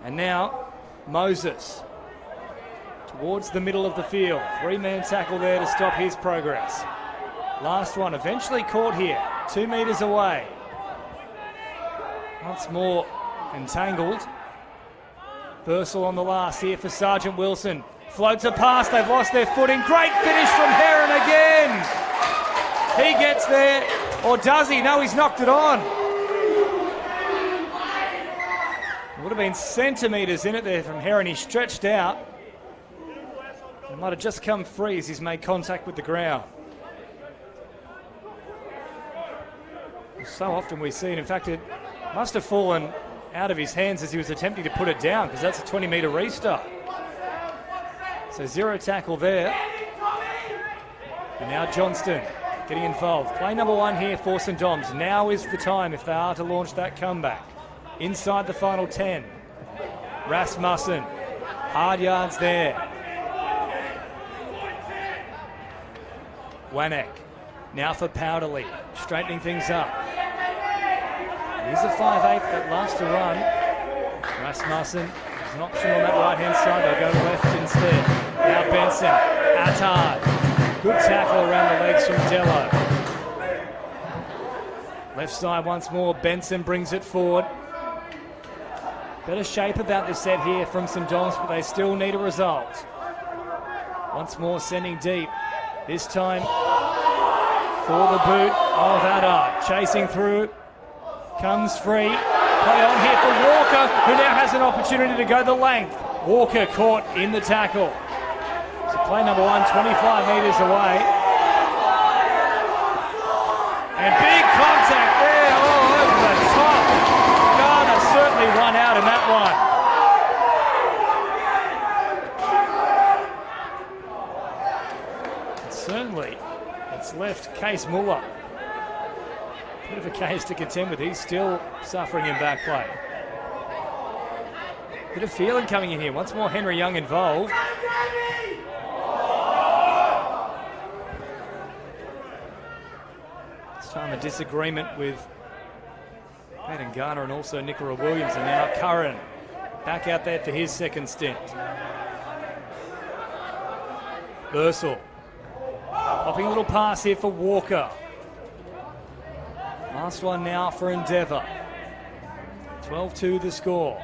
A: And now, Moses. Towards the middle of the field. 3-man tackle there to stop his progress. Last one, eventually caught here. 2 metres away. Once more entangled. Bursell on the last here for Sergeant Wilson. Floats a pass, they've lost their footing. Great finish from Heron again. He gets there, or does he? No, he's knocked it on. It would have been centimetres in it there from Heron. He stretched out. It might have just come free as he's made contact with the ground. So often we see it. In fact, it must have fallen out of his hands as he was attempting to put it down, because that's a 20-metre restart. So 0 tackle there. And now Johnston getting involved. Play number 1 here for St Doms. Now is the time if they are to launch that comeback. Inside the final 10. Rasmussen. Hard yards there. Wanek. Now for Powderly. Straightening things up. He's a 5'8" that loves to run. Rasmussen is an option on that right-hand side. They'll go left instead. Now Benson. Attard. Good tackle around the legs from Dello. Left side once more. Benson brings it forward. Better shape about this set here from St Doms, but they still need a result. Once more sending deep. This time for the boot of Attard. Chasing through. Comes free. Play on here for Walker, who now has an opportunity to go the length. Walker caught in the tackle. So play number 1, 25 metres away. And big contact there, over the top. Garner certainly won out in that one. And certainly, it's left Case Muller. Bit of a case to contend with. He's still suffering in back play. Bit of feeling coming in here. Once more Henry Young involved. This time a disagreement with Hayden Garner and also Nicola Williams, and now Curran back out there for his second stint. Bursell. Popping a little pass here for Walker. Last one now for Endeavour. 12-2 the score.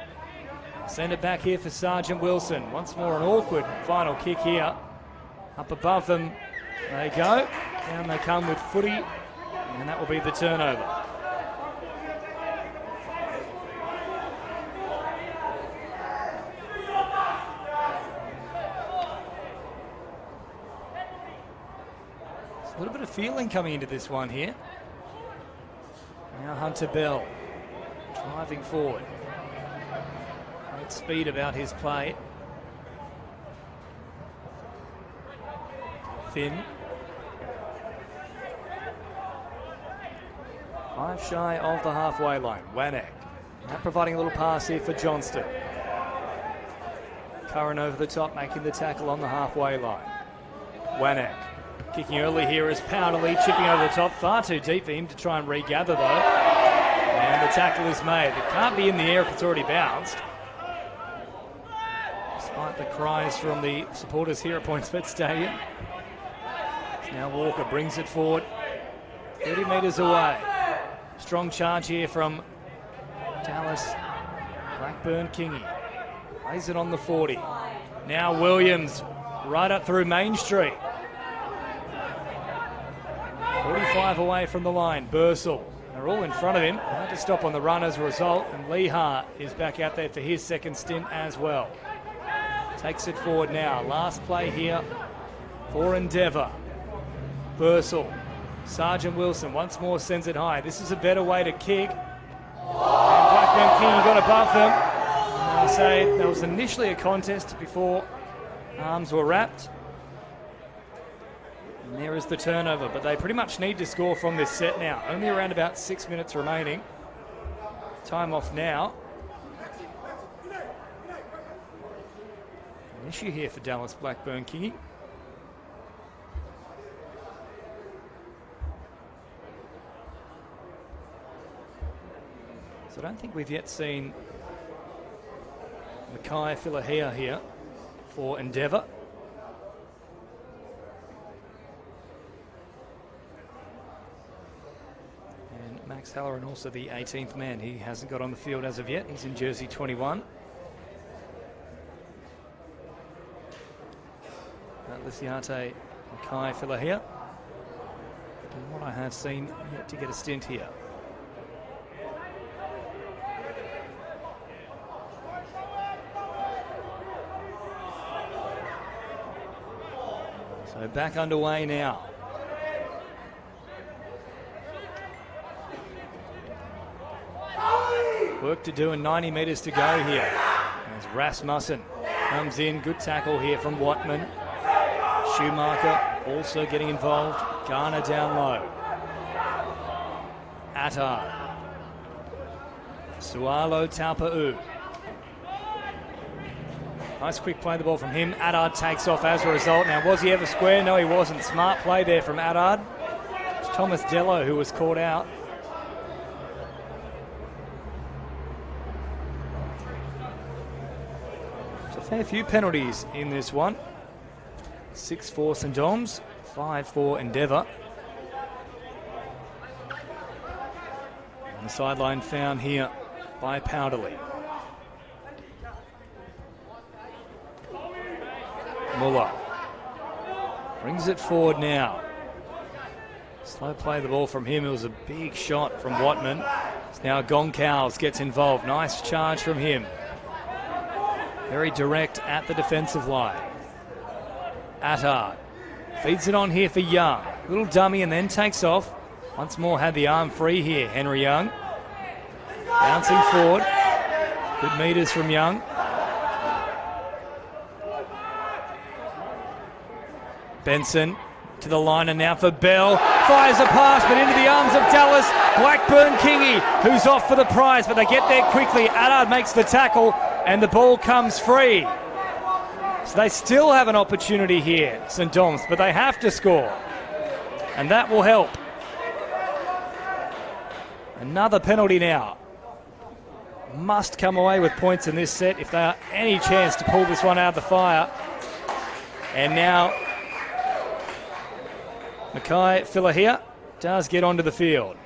A: Send it back here for Sergeant Wilson. Once more an awkward final kick here. Up above them they go. Down they come with footy. And that will be the turnover. A little bit of feeling coming into this one here. Now Hunter Bell driving forward. Great speed about his play. Finn. 5 shy of the halfway line. Wanek. Now providing a little pass here for Johnston. Curran over the top, making the tackle on the halfway line. Wanek. Kicking early here is Powderly, chipping over the top. Far too deep for him to try and regather, though. And the tackle is made. It can't be in the air if it's already bounced. Despite the cries from the supporters here at PointsBet Stadium. Now Walker brings it forward. 30 metres away. Strong charge here from Dallas. Blackburn Kingy. Plays it on the 40. Now Williams right up through Main Street. 45 away from the line. Bursell. They're all in front of him. Hard to stop on the run as a result. And Lehar is back out there for his second stint as well. Takes it forward now. Last play here for Endeavour. Bursell. Sergeant Wilson once more sends it high. This is a better way to kick. And Blackburn King got above them. And I'll say there was initially a contest before arms were wrapped. And there is the turnover, but they pretty much need to score from this set now. Only around about 6 minutes remaining. Time off now. An issue here for Dallas Blackburn Kingy. So I don't think we've yet seen Mackay Filahea here for Endeavour. And Max Halloran also the 18th man. He hasn't got on the field as of yet. He's in jersey 21. Lisiate Mackay Filahea. From what I have seen, yet to get a stint here. So back underway now. Work to do and 90 metres to go here. As Rasmussen comes in. Good tackle here from Watman. Schumacher also getting involved. Garner down low. Attard. Sualo Taupa'u. Nice quick play the ball from him. Attard takes off as a result. Now, was he ever square? No, he wasn't. Smart play there from Attard. It's Thomas Dello who was caught out. There's a fair few penalties in this one. 6 for St Dom's, 5 for Endeavour. And the sideline found here by Powderly. Muller brings it forward now. Slow play the ball from him. It was a big shot from Watman. It's now Goncalves gets involved. Nice charge from him. Very direct at the defensive line. Attard feeds it on here for Young. Little dummy and then takes off. Once more had the arm free here, Henry Young. Bouncing forward. Good metres from Young. Benson to the line and now for Bell. Fires a pass but into the arms of Dallas Blackburn Kingy, who's off for the prize, but they get there quickly. Attard makes the tackle and the ball comes free. So they still have an opportunity here, St Dom's, but they have to score. And that will help. Another penalty now. Must come away with points in this set if they have any chance to pull this one out of the fire. And now Mackay Filahea does get onto the field.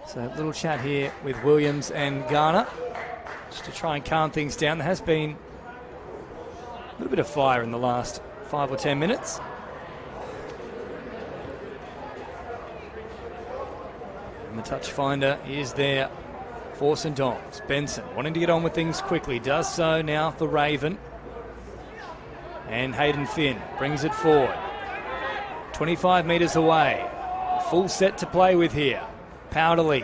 A: So a little chat here with Williams and Garner just to try and calm things down. There has been a little bit of fire in the last 5 or 10 minutes. the touch finder is there for St Dom's. Benson wanting to get on with things quickly, does so now for Raven. And Hayden Finn brings it forward. 25 metres away. Full set to play with here. Powderly.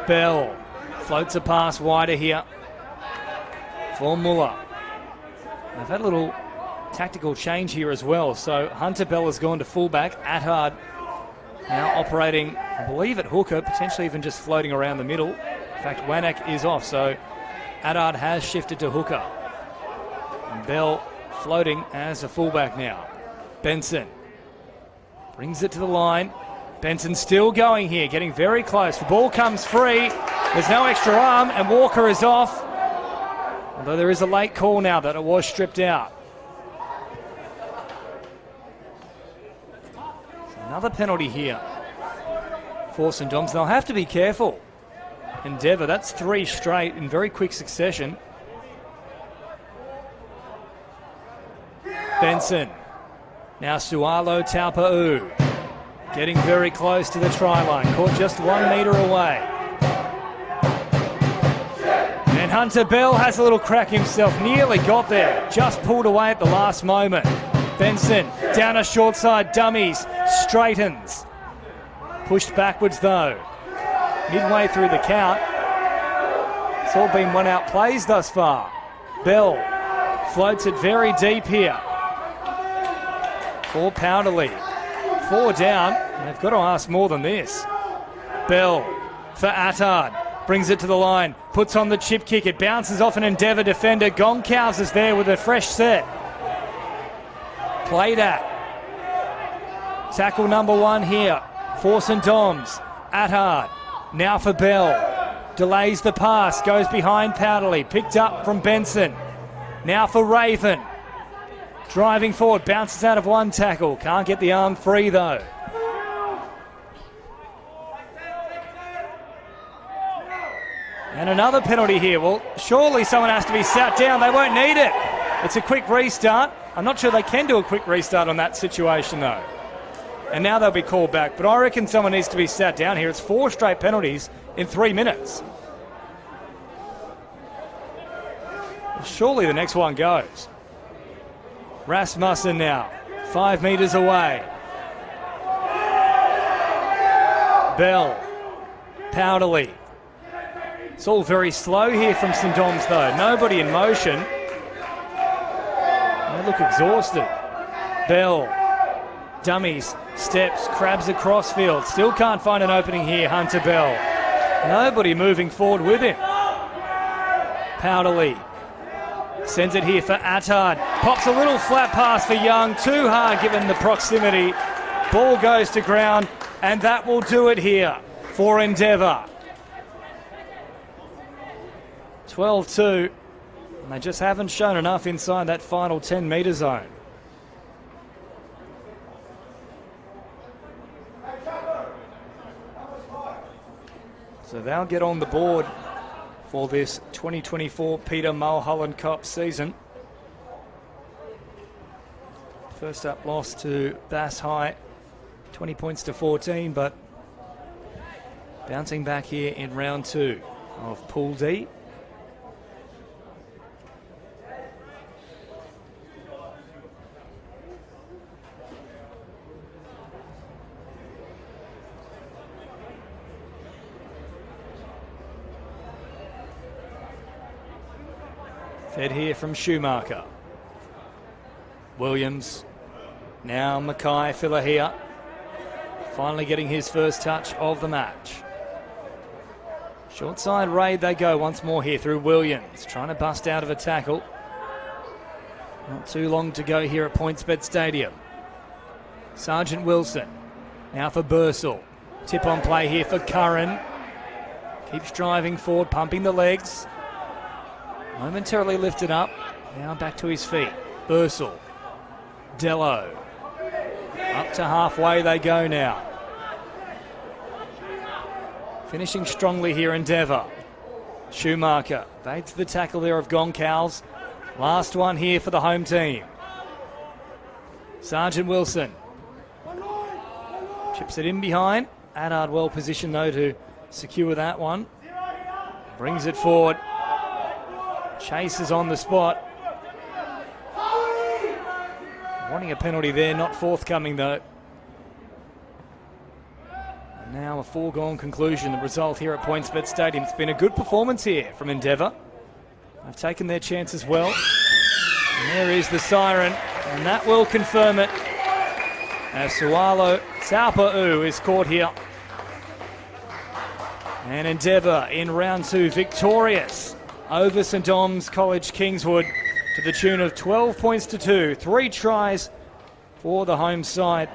A: Bell floats a pass wider here for Muller. They've had a little tactical change here as well. So Hunter Bell has gone to fullback. Attard now operating, I believe, at hooker, potentially even just floating around the middle. In fact, Wanak is off, so Attard has shifted to hooker. And Bell floating as a fullback now. Benson brings it to the line. Benson still going here, getting very close. The ball comes free. There's no extra arm, and Walker is off. Although there is a late call now that it was stripped out. Another penalty here for St Dom's. They'll have to be careful. Endeavour, that's 3 straight in very quick succession. Benson. Now Sualo Taupa'u. Getting very close to the try line. Caught just 1 metre away. And Hunter Bell has a little crack himself. Nearly got there. Just pulled away at the last moment. Benson down a short side. Dummies. Straightens. Pushed backwards though. Midway through the count. It's all been one out plays thus far. Bell floats it very deep here. For Powderly. 4 down. And they've got to ask more than this. Bell for Attard. Brings it to the line. Puts on the chip kick. It bounces off an Endeavour defender. Goncalves is there with a fresh set. Played at. Tackle number 1 here for St Dom's. Attard. Now for Bell. Delays the pass. Goes behind Powderly. Picked up from Benson. Now for Raven. Driving forward. Bounces out of 1 tackle. Can't get the arm free though. And another penalty here. Well, surely someone has to be sat down. They won't need it. It's a quick restart. I'm not sure they can do a quick restart on that situation though. And now they'll be called back. But I reckon someone needs to be sat down here. It's 4 straight penalties in 3 minutes. Well, surely the next one goes. Rasmussen now, 5 metres away. Bell, Powderly. It's all very slow here from St Dom's though. Nobody in motion. They look exhausted. Bell, dummies, steps, crabs across field. Still can't find an opening here, Hunter Bell. Nobody moving forward with him. Powderly sends it here for Attard. Pops a little flat pass for Young. Too hard given the proximity. Ball goes to ground, and that will do it here for Endeavour. 12-2, and they just haven't shown enough inside that final 10-metre zone. So they'll get on the board for this 2024 Peter Mulholland Cup season. First up loss to Bass High, 20 points to 14, but bouncing back here in round 2 of Pool D. Fed here from Schumacher. Williams. Now Mackay Filler here. Finally getting his first touch of the match. Short side raid they go once more here through Williams. Trying to bust out of a tackle. Not too long to go here at PointsBet Stadium. Sergeant Wilson. Now for Bursell. Tip on play here for Curran. Keeps driving forward, pumping the legs. Momentarily lifted up. Now back to his feet. Bursell. Dello. Up to halfway they go now. Finishing strongly here, Endeavour. Schumacher. Baits the tackle there of Goncalves. Last one here for the home team. Sergeant Wilson. Chips it in behind. Addard well positioned though to secure that one. Brings it forward. Chase is on the spot. Wanting a penalty there, not forthcoming though. Now a foregone conclusion, the result here at PointsBet Stadium. It's been a good performance here from Endeavour. They've taken their chances well. And there is the siren, and that will confirm it. As Sualo Taupa'u is caught here. And Endeavour in round 2 victorious over St Dom's College Kingswood to the tune of 12 points to 2. 3 tries for the home side.